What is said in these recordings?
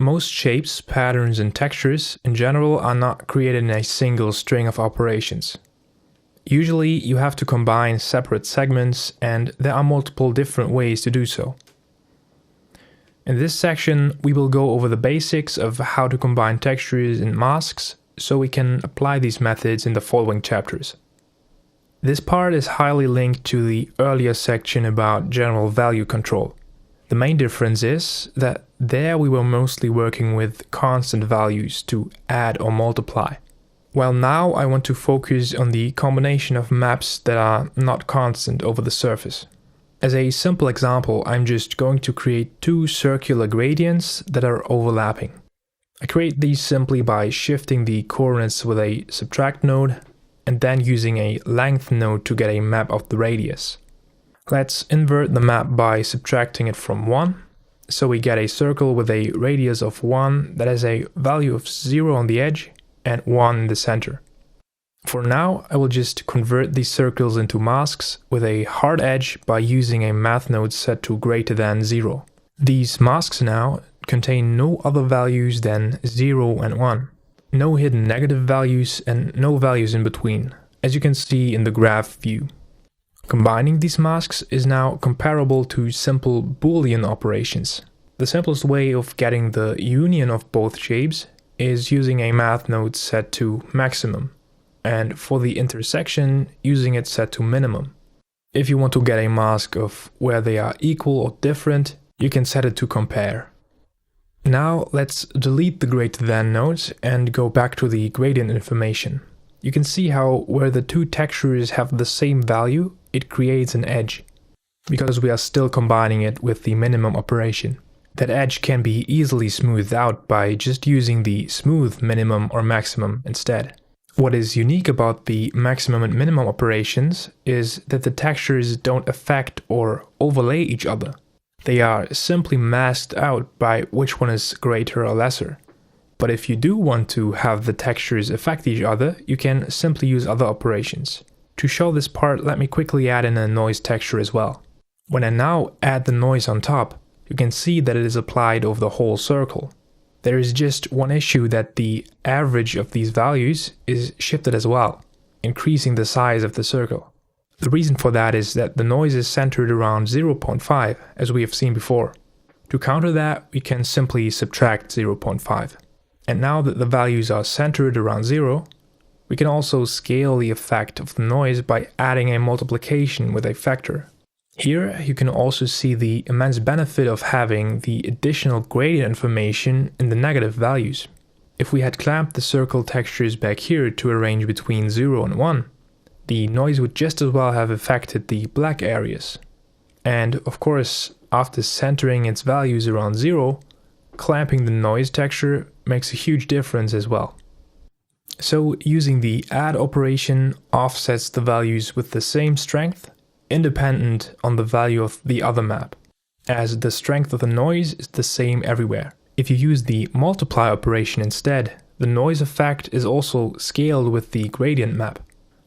Most shapes, patterns, and textures in general are not created in a single string of operations. Usually, you have to combine separate segments, and there are multiple different ways to do so. In this section, we will go over the basics of how to combine textures and masks, so we can apply these methods in the following chapters. This part is highly linked to the earlier section about general value control. The main difference is that there we were mostly working with constant values to add or multiply, while now I want to focus on the combination of maps that are not constant over the surface. As a simple example, I'm just going to create two circular gradients that are overlapping. I create these simply by shifting the coordinates with a subtract node and then using a length node to get a map of the radius. Let's invert the map by subtracting it from 1, so we get a circle with a radius of 1 that has a value of 0 on the edge and 1 in the center. For now, I will just convert these circles into masks with a hard edge by using a math node set to greater than 0. These masks now contain no other values than 0 and 1. No hidden negative values and no values in between, as you can see in the graph view. Combining these masks is now comparable to simple Boolean operations. The simplest way of getting the union of both shapes is using a math node set to maximum, and for the intersection, using it set to minimum. If you want to get a mask of where they are equal or different, you can set it to compare. Now let's delete the greater than nodes and go back to the gradient information. You can see how where the two textures have the same value, it creates an edge, because we are still combining it with the minimum operation. That edge can be easily smoothed out by just using the smooth minimum or maximum instead. What is unique about the maximum and minimum operations is that the textures don't affect or overlay each other. They are simply masked out by which one is greater or lesser. But if you do want to have the textures affect each other, you can simply use other operations. To show this part, let me quickly add in a noise texture as well. When I now add the noise on top, you can see that it is applied over the whole circle. There is just one issue, that the average of these values is shifted as well, increasing the size of the circle. The reason for that is that the noise is centered around 0.5, as we have seen before. To counter that, we can simply subtract 0.5. And now that the values are centered around 0, we can also scale the effect of the noise by adding a multiplication with a factor. Here you can also see the immense benefit of having the additional gradient information in the negative values. If we had clamped the circle textures back here to arrange between 0 and 1, the noise would just as well have affected the black areas. And of course, after centering its values around 0, clamping the noise texture makes a huge difference as well. So using the add operation offsets the values with the same strength, independent on the value of the other map, as the strength of the noise is the same everywhere. If you use the multiply operation instead, the noise effect is also scaled with the gradient map.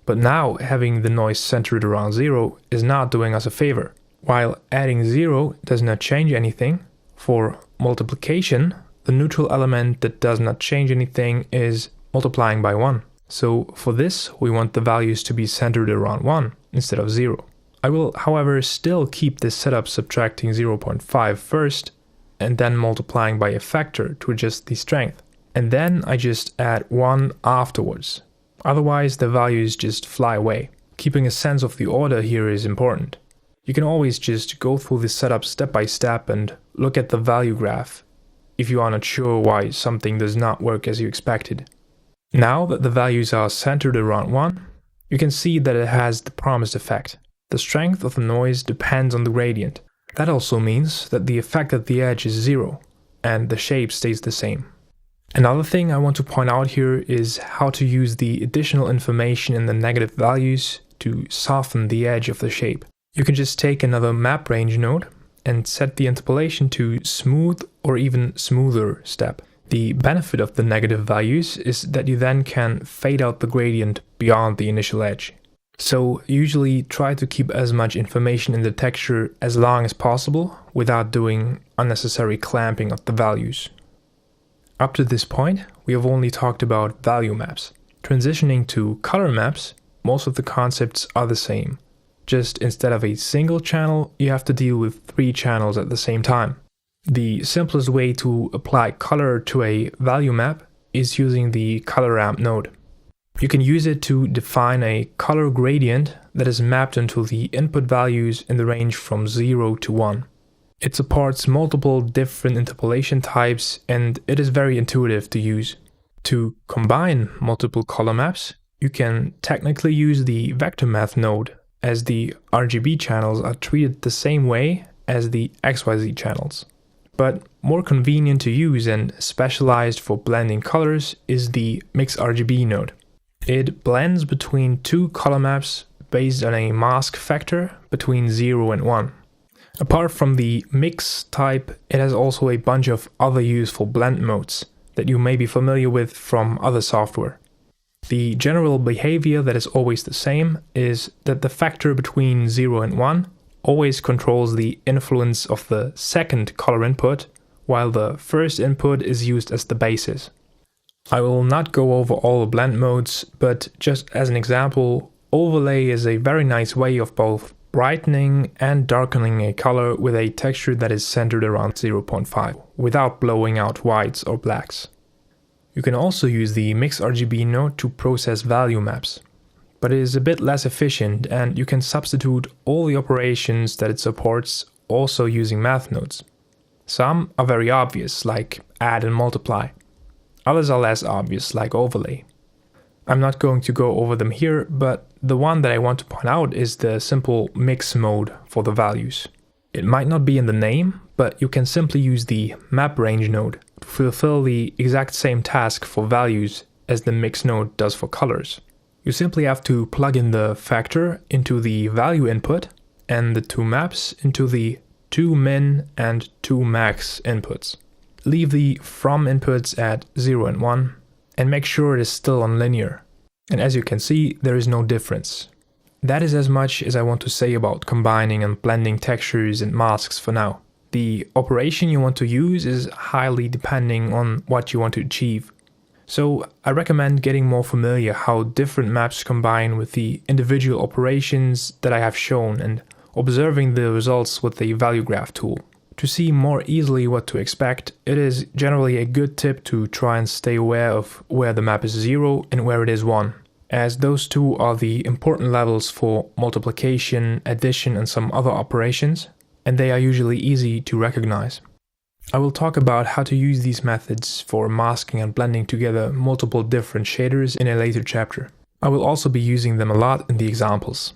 But now having the noise centered around 0 is not doing us a favor. While adding 0 does not change anything, for multiplication, the neutral element that does not change anything is multiplying by 1. So for this, we want the values to be centered around 1 instead of 0. I will, however, still keep this setup subtracting 0.5 first and then multiplying by a factor to adjust the strength. And then I just add 1 afterwards. Otherwise, the values just fly away. Keeping a sense of the order here is important. You can always just go through this setup step by step and look at the value graph if you are not sure why something does not work as you expected. Now that the values are centered around 1, you can see that it has the promised effect. The strength of the noise depends on the gradient. That also means that the effect at the edge is 0, and the shape stays the same. Another thing I want to point out here is how to use the additional information in the negative values to soften the edge of the shape. You can just take another map range node and set the interpolation to smooth or even smoother step. The benefit of the negative values is that you then can fade out the gradient beyond the initial edge. So usually try to keep as much information in the texture as long as possible without doing unnecessary clamping of the values. Up to this point, we have only talked about value maps. Transitioning to color maps, most of the concepts are the same. Just instead of a single channel, you have to deal with 3 channels at the same time. The simplest way to apply color to a value map is using the color ramp node. You can use it to define a color gradient that is mapped onto the input values in the range from 0 to 1. It supports multiple different interpolation types and it is very intuitive to use. To combine multiple color maps, you can technically use the vector math node, as the RGB channels are treated the same way as the XYZ channels. But more convenient to use and specialized for blending colors is the mix RGB node. It blends between 2 color maps based on a mask factor between 0 and 1. Apart from the mix type, it has also a bunch of other useful blend modes that you may be familiar with from other software. The general behavior that is always the same is that the factor between 0 and 1 always controls the influence of the second color input, while the first input is used as the basis. I will not go over all the blend modes, but just as an example, overlay is a very nice way of both brightening and darkening a color with a texture that is centered around 0.5, without blowing out whites or blacks. You can also use the mix RGB node to process value maps, but it is a bit less efficient and you can substitute all the operations that it supports also using math nodes. Some are very obvious, like add and multiply. Others are less obvious, like overlay. I'm not going to go over them here, but the one that I want to point out is the simple mix mode for the values. It might not be in the name, but you can simply use the map range node to fulfill the exact same task for values as the mix node does for colors. You simply have to plug in the factor into the value input and the 2 maps into the 2 min and 2 max inputs. Leave the from inputs at 0 and 1 and make sure it is still on linear. And as you can see, there is no difference. That is as much as I want to say about combining and blending textures and masks for now. The operation you want to use is highly depending on what you want to achieve. So I recommend getting more familiar how different maps combine with the individual operations that I have shown and observing the results with the value graph tool. To see more easily what to expect, it is generally a good tip to try and stay aware of where the map is 0 and where it is 1, as those 2 are the important levels for multiplication, addition and some other operations, and they are usually easy to recognize. I will talk about how to use these methods for masking and blending together multiple different shaders in a later chapter. I will also be using them a lot in the examples.